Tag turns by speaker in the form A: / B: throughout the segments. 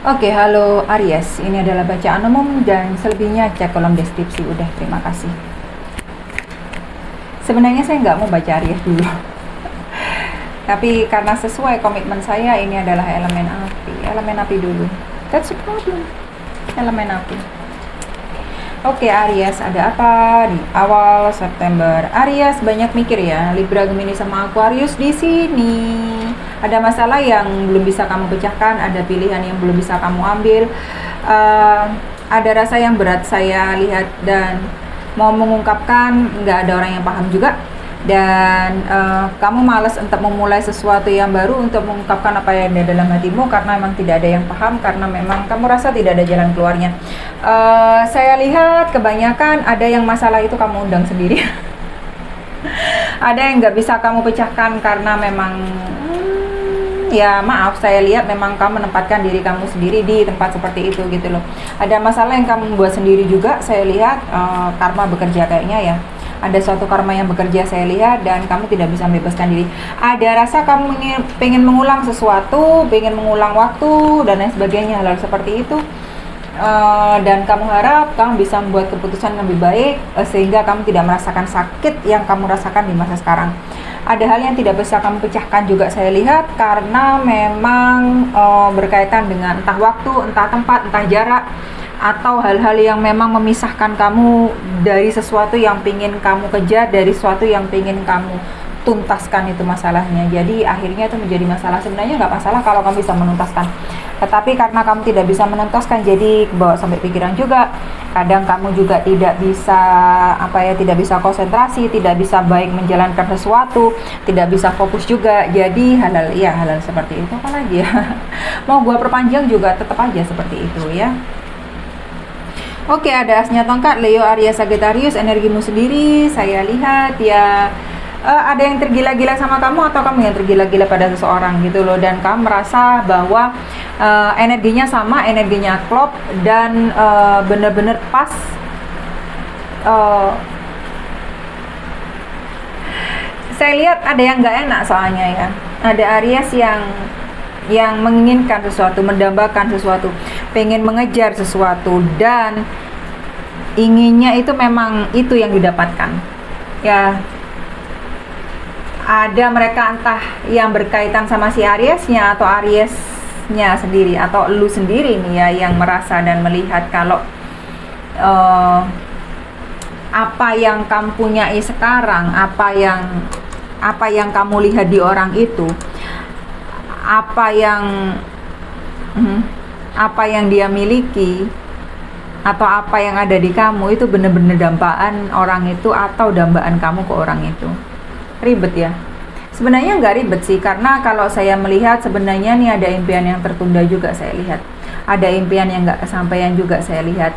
A: Oke, halo Aries. Ini adalah bacaan umum dan selebihnya cek kolom deskripsi. Udah, terima kasih. Sebenarnya saya nggak mau baca Aries dulu. Tapi karena sesuai komitmen saya, ini adalah elemen api. Elemen api dulu. That's the problem. Elemen api. Oke, Aries, ada apa di awal September? Aries banyak mikir ya. Libra, Gemini sama Aquarius di sini. Ada masalah yang belum bisa kamu pecahkan, ada pilihan yang belum bisa kamu ambil. Ada rasa yang berat saya lihat dan mau mengungkapkan, nggak ada orang yang paham juga. Dan kamu malas untuk memulai sesuatu yang baru, untuk mengungkapkan apa yang ada dalam hatimu karena memang tidak ada yang paham, karena memang kamu rasa tidak ada jalan keluarnya. Saya lihat kebanyakan ada yang masalah itu kamu undang sendiri. Ada yang nggak bisa kamu pecahkan karena memang ya maaf, saya lihat memang kamu menempatkan diri kamu sendiri di tempat seperti itu gitu loh. Ada masalah yang kamu buat sendiri juga, saya lihat karma bekerja kayaknya ya. Ada suatu karma yang bekerja saya lihat dan kamu tidak bisa membebaskan diri. Ada rasa kamu pengen mengulang sesuatu, pengen mengulang waktu dan lain sebagainya, hal seperti itu. Dan kamu harap kamu bisa membuat keputusan lebih baik sehingga kamu tidak merasakan sakit yang kamu rasakan di masa sekarang. Ada hal yang tidak bisa kamu pecahkan juga saya lihat karena memang berkaitan dengan entah waktu, entah tempat, entah jarak, atau hal-hal yang memang memisahkan kamu dari sesuatu yang ingin kamu kejar, dari sesuatu yang ingin kamu tuntaskan itu masalahnya. Jadi akhirnya itu menjadi masalah. Sebenarnya nggak masalah kalau kamu bisa menuntaskan, tetapi karena kamu tidak bisa menuntaskan jadi bawa sampai pikiran juga. Kadang kamu juga tidak bisa tidak bisa konsentrasi, tidak bisa baik menjalankan sesuatu, tidak bisa fokus juga. Jadi hal-hal seperti itu. Apalagi ya mau gua perpanjang juga tetap aja seperti itu ya. Oke, ada asnya tongkat, Leo, Aries, Sagittarius. Energimu sendiri saya lihat ya, ada yang tergila-gila sama kamu atau kamu yang tergila-gila pada seseorang gitu loh, dan kamu merasa bahwa energinya sama, energinya klop dan bener-bener pas. Saya lihat ada yang nggak enak soalnya ya. Ada Aries yang menginginkan sesuatu, mendambakan sesuatu, pengen mengejar sesuatu, dan inginnya itu memang itu yang didapatkan ya. Ada mereka entah yang berkaitan sama si Ariesnya atau Ariesnya sendiri atau lu sendiri nih ya, yang merasa dan melihat kalau apa yang kamu punyai sekarang, apa yang kamu lihat di orang itu, apa yang dia miliki atau apa yang ada di kamu itu benar-benar dambaan orang itu atau dambaan kamu ke orang itu. Ribet ya. Sebenarnya nggak ribet sih, karena kalau saya melihat sebenarnya nih ada impian yang tertunda juga saya lihat. Ada impian yang nggak kesampaian juga saya lihat.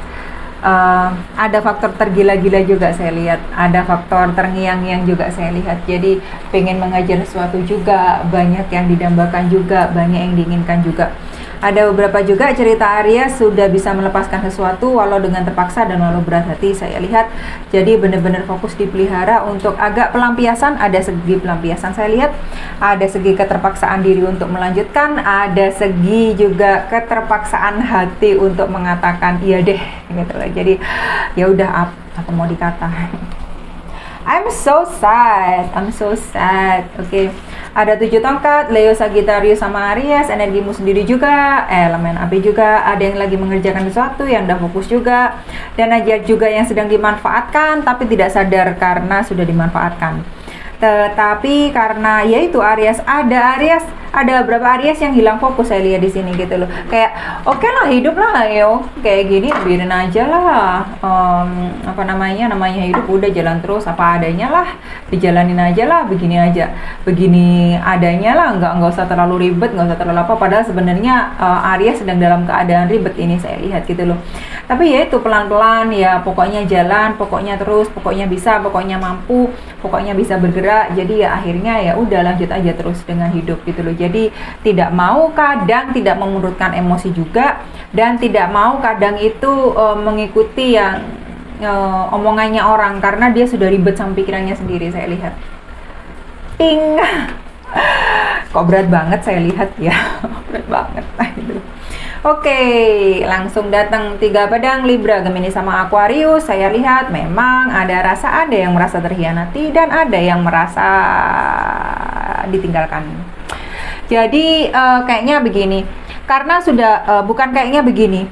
A: Ada faktor tergila-gila juga saya lihat, ada faktor terngiang-ngiang juga saya lihat. Jadi pengen mengajar sesuatu juga, banyak yang didambakan juga, banyak yang diinginkan juga. Ada beberapa juga cerita Aries sudah bisa melepaskan sesuatu walau dengan terpaksa dan walau berat hati saya lihat. Jadi benar-benar fokus dipelihara untuk agak pelampiasan. Ada segi pelampiasan saya lihat, ada segi keterpaksaan diri untuk melanjutkan, ada segi juga keterpaksaan hati untuk mengatakan iya deh gitu lah. Jadi ya udah, apa mau dikata. I'm so sad. Oke. Ada 7 tongkat, Leo, Sagittarius sama Aries. Energimu sendiri juga, elemen api juga. Ada yang lagi mengerjakan sesuatu, yang udah fokus juga. Dan ada juga yang sedang dimanfaatkan tapi tidak sadar karena sudah dimanfaatkan. Tetapi karena yaitu Aries, ada beberapa Aries yang hilang fokus saya lihat di sini gitu loh. Kayak oke lah, hidup lah yo, kayak gini biarin aja lah. Namanya hidup udah jalan terus apa adanya lah, dijalanin aja lah, begini adanya lah, nggak usah terlalu ribet, nggak usah terlalu apa. Padahal sebenarnya Aries sedang dalam keadaan ribet ini saya lihat gitu loh. Tapi ya itu pelan-pelan ya, pokoknya jalan, pokoknya terus, pokoknya bisa, pokoknya mampu, pokoknya bisa bergerak. Jadi ya akhirnya ya udah lanjut aja terus dengan hidup gitu loh. Jadi tidak mau kadang tidak memurutkan emosi juga, dan tidak mau kadang itu mengikuti yang omongannya orang karena dia sudah ribet sama pikirannya sendiri saya lihat. Ting. Kok berat banget saya lihat ya. Berat banget. Aduh. Oke, langsung datang 3 pedang Libra, Gemini sama Aquarius. Saya lihat memang ada yang merasa terhianati dan ada yang merasa ditinggalkan. Jadi kayaknya begini, karena sudah bukan kayaknya begini.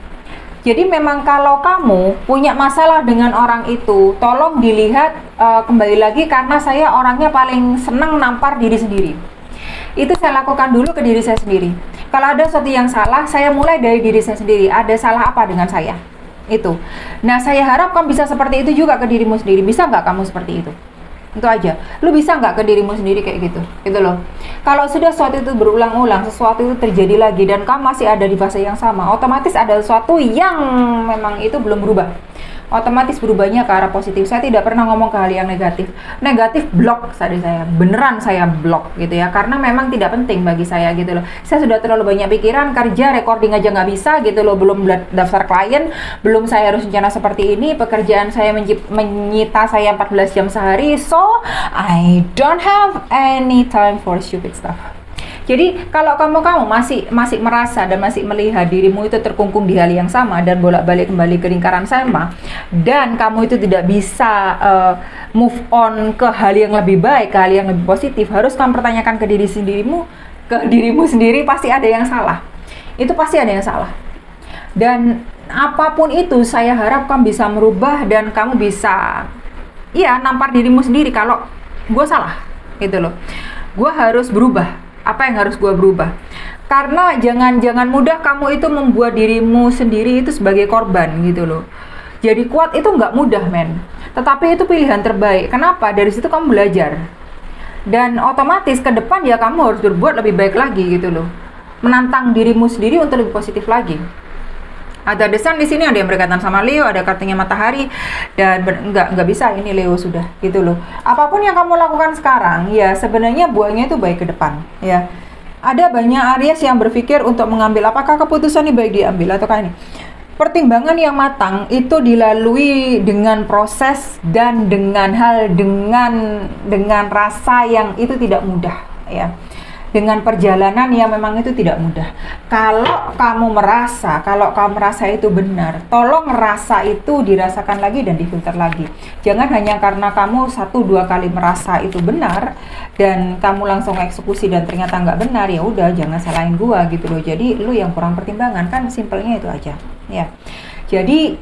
A: Jadi memang kalau kamu punya masalah dengan orang itu, tolong dilihat kembali lagi, karena saya orangnya paling senang nampar diri sendiri. Itu saya lakukan dulu ke diri saya sendiri. Kalau ada sesuatu yang salah, saya mulai dari diri saya sendiri. Ada salah apa dengan saya? Itu. Nah, saya harap kamu bisa seperti itu juga ke dirimu sendiri. Bisa nggak kamu seperti itu? Itu aja. Lu bisa nggak ke dirimu sendiri kayak gitu? Gitu loh. Kalau sudah sesuatu itu berulang-ulang, sesuatu itu terjadi lagi, dan kamu masih ada di fase yang sama, otomatis ada sesuatu yang memang itu belum berubah. Otomatis berubahnya ke arah positif. Saya tidak pernah ngomong ke hal yang negatif. Negatif blok tadi saya. Beneran saya blok gitu ya. Karena memang tidak penting bagi saya gitu loh. Saya sudah terlalu banyak pikiran, kerja, recording aja nggak bisa gitu loh. Belum daftar klien, belum saya harus rencana seperti ini. Pekerjaan saya menyita saya 14 jam sehari. So, I don't have any time for stupid stuff. Jadi kalau kamu masih merasa dan masih melihat dirimu itu terkungkung di hal yang sama dan bolak-balik kembali ke lingkaran sama, dan kamu itu tidak bisa move on ke hal yang lebih baik, ke hal yang lebih positif, harus kamu pertanyakan ke dirimu sendiri, pasti ada yang salah. Itu pasti ada yang salah. Dan apapun itu, saya harap kamu bisa merubah dan kamu bisa nampar dirimu sendiri kalau gue salah gitu loh. Gue harus berubah. Apa yang harus gue berubah? Karena jangan mudah kamu itu membuat dirimu sendiri itu sebagai korban gitu loh. Jadi kuat itu nggak mudah, men. Tetapi itu pilihan terbaik. Kenapa? Dari situ kamu belajar. Dan otomatis ke depan ya kamu harus berbuat lebih baik lagi gitu loh. Menantang dirimu sendiri untuk lebih positif lagi. Ada desain di sini, ada yang berkaitan sama Leo, ada kartunya matahari, dan nggak bisa ini Leo sudah gitu loh. Apapun yang kamu lakukan sekarang, ya sebenarnya buahnya itu baik ke depan, ya. Ada banyak Aries yang berpikir untuk mengambil apakah keputusan ini baik diambil ataukah ini. Pertimbangan yang matang itu dilalui dengan proses dan dengan rasa yang itu tidak mudah, ya. Dengan perjalanan yang memang itu tidak mudah. Kalau kamu merasa itu benar, tolong rasa itu dirasakan lagi dan difilter lagi. Jangan hanya karena kamu 1-2 kali merasa itu benar dan kamu langsung eksekusi dan ternyata nggak benar, ya udah jangan salahin gua gitu loh. Jadi lu yang kurang pertimbangan, kan simpelnya itu aja, ya. Jadi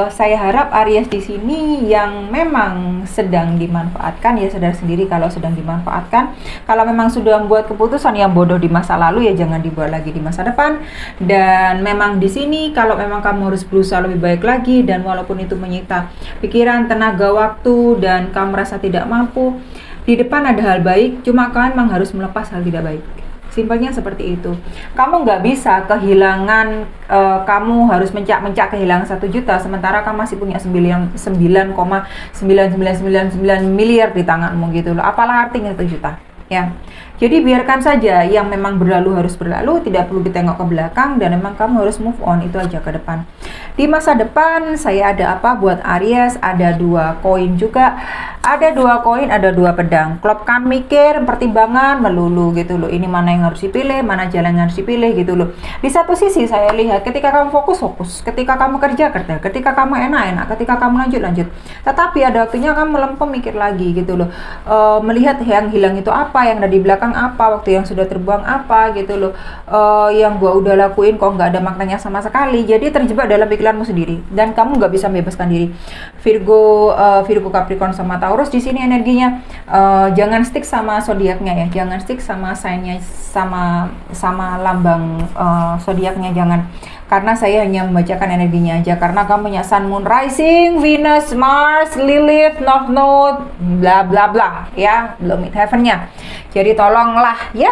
A: saya harap Aries di sini yang memang sedang dimanfaatkan, ya sadar sendiri kalau sedang dimanfaatkan. Kalau memang sudah membuat keputusan yang bodoh di masa lalu, ya jangan dibuat lagi di masa depan. Dan memang di sini kalau memang kamu harus berusaha lebih baik lagi, dan walaupun itu menyita pikiran, tenaga, waktu, dan kamu merasa tidak mampu, di depan ada hal baik, cuma kamu memang harus melepas hal tidak baik. Simpelnya seperti itu. Kamu nggak bisa kehilangan, kamu harus mencak kehilangan 1 juta, sementara kamu masih punya 9,9999 miliar di tanganmu gitu loh. Apalah artinya 1 juta, ya. Jadi biarkan saja yang memang berlalu harus berlalu, tidak perlu ditengok ke belakang, dan memang kamu harus move on, itu aja ke depan. Di masa depan saya ada apa buat Aries? Ada 2 koin juga. Ada 2 koin, ada 2 pedang. Klopkan mikir, pertimbangan melulu gitu loh. Ini mana yang harus dipilih, mana jalan yang harus dipilih gitu loh. Di satu sisi saya lihat ketika kamu fokus, ketika kamu kerja, ketika kamu enak, ketika kamu lanjut. Tetapi ada waktunya kamu melempem mikir lagi gitu loh. Melihat yang hilang itu apa, yang ada di belakang apa, waktu yang sudah terbuang apa gitu loh. Yang gua udah lakuin kok nggak ada maknanya sama sekali. Jadi terjebak dalam pikiranmu sendiri dan kamu nggak bisa membebaskan diri. Virgo, Capricorn sama Taurus di sini energinya jangan stick sama zodiaknya ya, jangan stick sama sign-nya, sama lambang zodiaknya, jangan. Karena saya hanya membacakan energinya aja, karena kamu punya Sun, Moon, Rising, Venus, Mars, Lilith, North Node, bla bla bla ya, belum heaven-nya. Jadi tolonglah ya,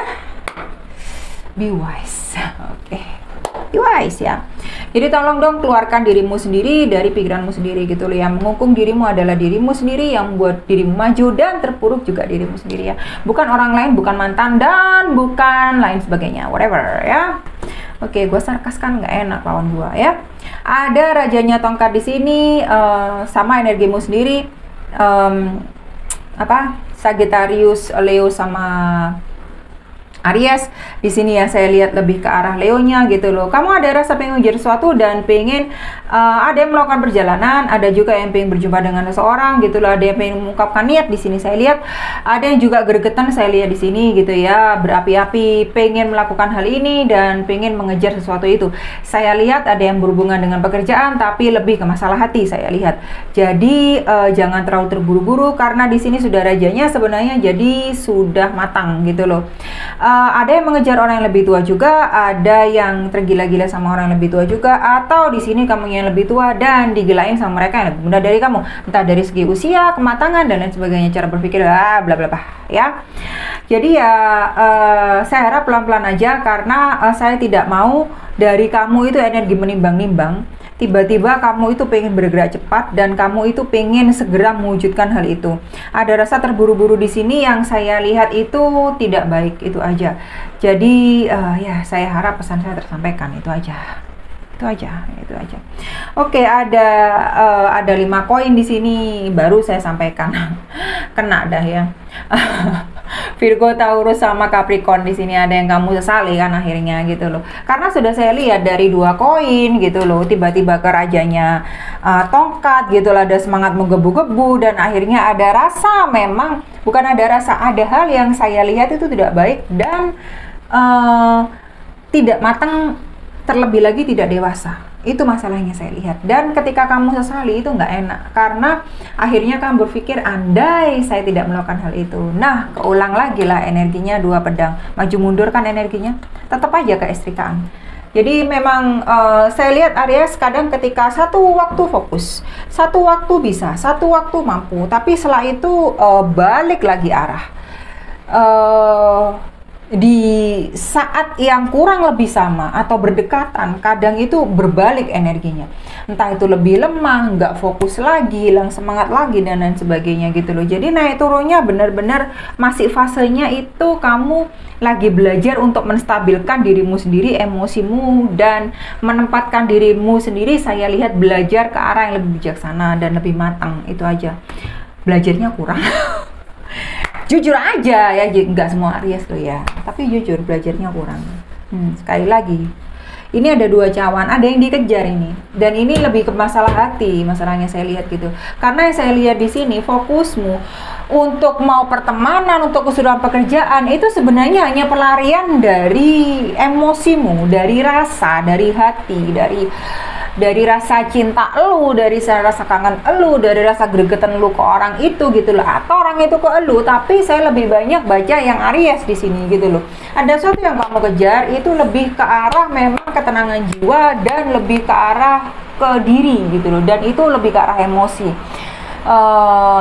A: be wise. Oke. Be wise ya. Jadi tolong dong keluarkan dirimu sendiri dari pikiranmu sendiri gitu loh. Yang menghukum dirimu adalah dirimu sendiri, yang membuat dirimu maju dan terpuruk juga dirimu sendiri ya. Bukan orang lain, bukan mantan, dan bukan lain sebagainya, whatever ya. Oke, gue sarkas kan nggak enak lawan gue ya. Ada rajanya tongkat di sini, sama energimu sendiri. Sagittarius, Leo sama Aries, di sini ya saya lihat lebih ke arah Leonya gitu loh. Kamu ada rasa pengen ngejar sesuatu dan pengen ada yang melakukan perjalanan, ada juga yang pengen berjumpa dengan seseorang gitu loh. Ada yang pengen mengungkapkan niat di sini saya lihat. Ada yang juga gregetan saya lihat di sini gitu ya, berapi-api pengen melakukan hal ini dan pengen mengejar sesuatu itu. Saya lihat ada yang berhubungan dengan pekerjaan tapi lebih ke masalah hati saya lihat. Jadi jangan terlalu terburu-buru karena di sini sudah rajanya sebenarnya jadi sudah matang gitu loh. Ada yang mengejar orang yang lebih tua juga, ada yang tergila-gila sama orang yang lebih tua juga, atau di sini kamu yang lebih tua dan digilain sama mereka yang lebih muda dari kamu, entah dari segi usia, kematangan dan lain sebagainya, cara berpikir, bla bla bla ya. Jadi ya saya harap pelan-pelan aja karena saya tidak mau dari kamu itu energi menimbang-nimbang. Tiba-tiba kamu itu pengen bergerak cepat dan kamu itu pengen segera mewujudkan hal itu. Ada rasa terburu-buru di sini yang saya lihat itu tidak baik, itu aja. Jadi ya saya harap pesan saya tersampaikan, itu aja. Itu aja. Oke, ada 5 koin di sini baru saya sampaikan. Kena dah ya. Virgo, Taurus sama Capricorn di sini ada yang kamu sesali kan akhirnya gitu loh. Karena sudah saya lihat dari 2 koin gitu loh, tiba-tiba ke rajanya tongkat gitu lah, ada semangat menggebu-gebu dan akhirnya ada rasa, memang bukan ada rasa, ada hal yang saya lihat itu tidak baik dan tidak matang, terlebih lagi tidak dewasa. Itu masalahnya saya lihat. Dan ketika kamu sesali itu nggak enak karena akhirnya kamu berpikir andai saya tidak melakukan hal itu. Nah, keulang lagi lah energinya 2 pedang, maju mundur kan energinya, tetap aja keistrikaan. Jadi memang saya lihat Aries kadang ketika satu waktu fokus, satu waktu bisa, satu waktu mampu, tapi setelah itu balik lagi arah. Di saat yang kurang lebih sama atau berdekatan, kadang itu berbalik energinya, entah itu lebih lemah, nggak fokus lagi, hilang semangat lagi dan lain sebagainya gitu loh. Jadi naik turunnya benar-benar masih fasenya itu kamu lagi belajar untuk menstabilkan dirimu sendiri, emosimu, dan menempatkan dirimu sendiri. Saya lihat belajar ke arah yang lebih bijaksana dan lebih matang, itu aja. Belajarnya kurang. Jujur aja ya, nggak semua Aries loh ya, tapi jujur belajarnya kurang. Sekali lagi, ini ada 2 cawan, ada yang dikejar ini, dan ini lebih ke masalah hati, masalahnya saya lihat gitu. Karena yang saya lihat di sini fokusmu untuk mau pertemanan, untuk keseluruhan pekerjaan itu sebenarnya hanya pelarian dari emosimu, dari rasa, dari hati, dari rasa cinta elu, dari rasa kangen elu, dari rasa gregetan lu ke orang itu gitu loh, atau orang itu ke elu. Tapi saya lebih banyak baca yang Aries di sini gitu loh. Ada sesuatu yang kamu kejar itu lebih ke arah memang ketenangan jiwa dan lebih ke arah ke diri gitu loh, dan itu lebih ke arah emosi.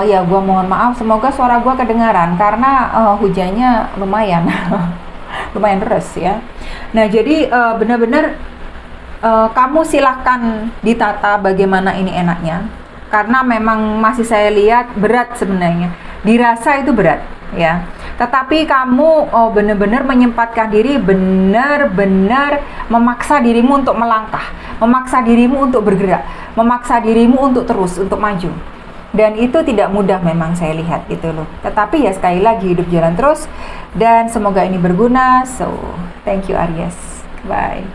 A: Ya gua mohon maaf, semoga suara gua kedengaran karena hujannya lumayan lumayan deras ya. Nah jadi benar-benar kamu silahkan ditata bagaimana ini enaknya, karena memang masih saya lihat berat sebenarnya, dirasa itu berat ya, tetapi kamu benar-benar menyempatkan diri, benar-benar memaksa dirimu untuk melangkah, memaksa dirimu untuk bergerak, memaksa dirimu untuk terus, untuk maju, dan itu tidak mudah memang saya lihat gitu loh. Tetapi ya sekali lagi hidup jalan terus dan semoga ini berguna. So thank you Aries, bye.